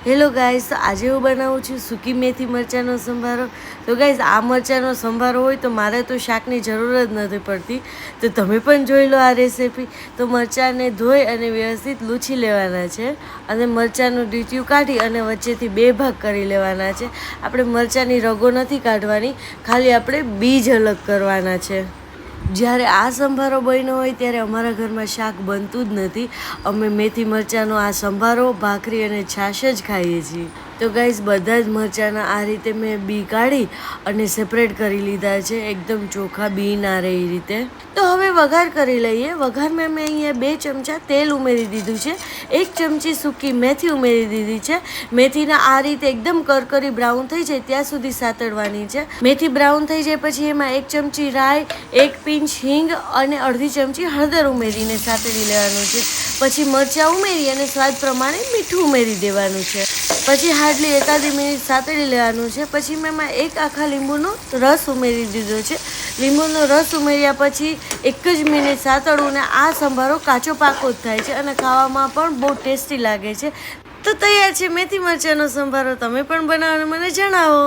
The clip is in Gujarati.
હેલો ગાઈસ, તો આજે હું બનાવું છું સૂકી મેથી મરચાંનો સંભારો. તો ગાઈસ, આ મરચાંનો સંભારો હોય તો મારે તો શાકની જરૂર જ નથી પડતી. તો તમે પણ જોઈ લો આ રેસીપી. તો મરચાંને ધોઈ અને વ્યવસ્થિત લૂછી લેવાના છે અને મરચાંનું ડીટીયું કાઢી અને વચ્ચેથી 2 ભાગ કરી લેવાના છે. આપણે મરચાંની રગો નથી કાઢવાની, ખાલી આપણે બીજ અલગ કરવાના છે. જ્યારે આ સંભારો બન્યો હોય ત્યારે અમારા ઘરમાં શાક બનતું જ નથી. અમે મેથી મરચાંનો આ સંભારો ભાખરી અને છાશ જ ખાઈએ છીએ. તો ગાઈઝ, બધા જ મરચાંના આ રીતે મેં બી કાઢી અને સેપરેટ કરી લીધા છે, એકદમ ચોખ્ખા બી ના રહે એ રીતે. તો હવે વઘાર કરી લઈએ. વઘારમાં મેં અહીંયા 2 ચમચા તેલ ઉમેરી દીધું છે, 1 ચમચી સૂકી મેથી ઉમેરી દીધી છે. મેથીના આ રીતે એકદમ કરકરી બ્રાઉન થઈ જાય ત્યાં સુધી સાતળવાની છે. મેથી બ્રાઉન થઈ જાય પછી એમાં 1 ચમચી રાઈ, 1 પિંચ હિંગ અને અડધી ચમચી હળદર ઉમેરીને સાતળી લેવાનું છે. પછી મરચાં ઉમેરી અને સ્વાદ પ્રમાણે મીઠું ઉમેરી દેવાનું છે. પછી હાર્ડલી એકાદી મિનિટ સાતળી લેવાનું છે. પછી મેં એમાં 1 આખા લીંબુનો રસ ઉમેરી દીધો છે. લીંબુનો રસ ઉમેર્યા પછી 1 જ મિનિટ સાતળવું ને આ સંભારો કાચો પાકો જ થાય છે અને ખાવામાં પણ બહુ ટેસ્ટી લાગે છે. તો તૈયાર છે મેથી મરચાંનો સંભારો. તમે પણ બનાવો અને મને જણાવો.